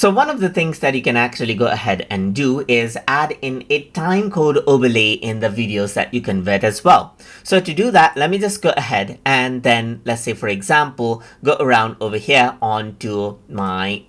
So one of the things that you can actually go ahead and do is add in a timecode overlay in the videos that you convert as well. So to do that, let me just go ahead and then let's say, for example, go around over here onto my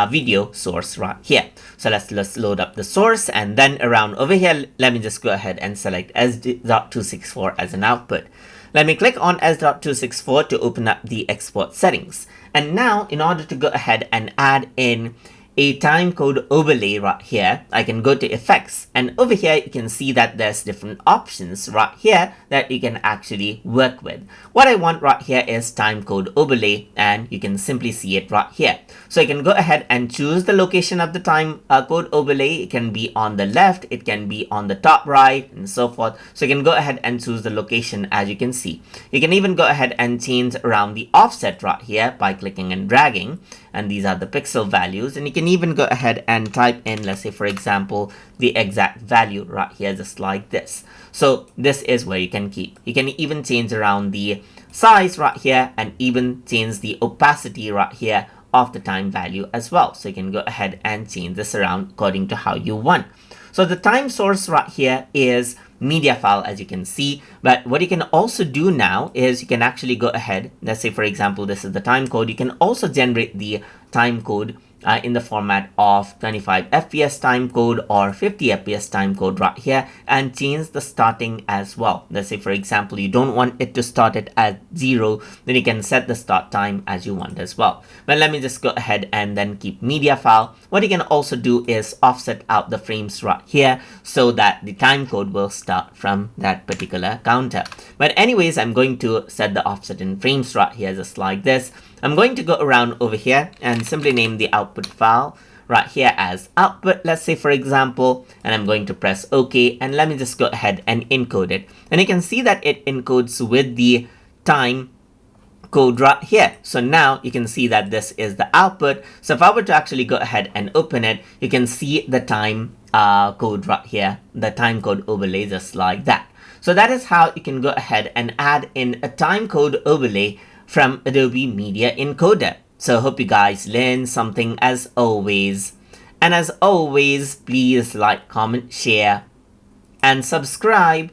video source right here. So let's load up the source, and then around over here, let me just go ahead and select S.264 as an output. Let me click on S.264 to open up the export settings. And now in order to go ahead and add in a timecode overlay right here, I can go to effects, and over here you can see that there's different options right here that you can actually work with. What I want right here is timecode overlay, and you can simply see it right here. So you can go ahead and choose the location of the timecode overlay. It can be on the left, it can be on the top right, and so forth. So you can go ahead and choose the location. As you can see, you can even go ahead and change around the offset right here by clicking and dragging, and these are the pixel values. And you can even go ahead and type in, let's say, for example, the exact value right here, just like this. So this is where you can keep. You can even change around the size right here, and even change the opacity right here of the time value as well. So you can go ahead and change this around according to how you want. So the time source right here is media file, as you can see. But what you can also do now is you can actually go ahead, let's say, for example, this is the time code. You can also generate the time code in the format of 25 FPS time code or 50 FPS time code right here, and change the starting as well. Let's say, for example, you don't want it to start it at 0, then you can set the start time as you want as well. But let me just go ahead and then keep media file. What you can also do is offset out the frames right here so that the time code will start from that particular counter. But anyways, I'm going to set the offset in frames right here, just like this. I'm going to go around over here and simply name the output file right here as output, let's say, for example, and I'm going to press OK, and let me just go ahead and encode it. And you can see that it encodes with the time code right here. So now you can see that this is the output. So if I were to actually go ahead and open it, you can see the time code right here, the time code overlay, just like that. So that is how you can go ahead and add in a time code overlay from Adobe Media Encoder. So hope you guys learned something as always. And as always, please like, comment, share, and subscribe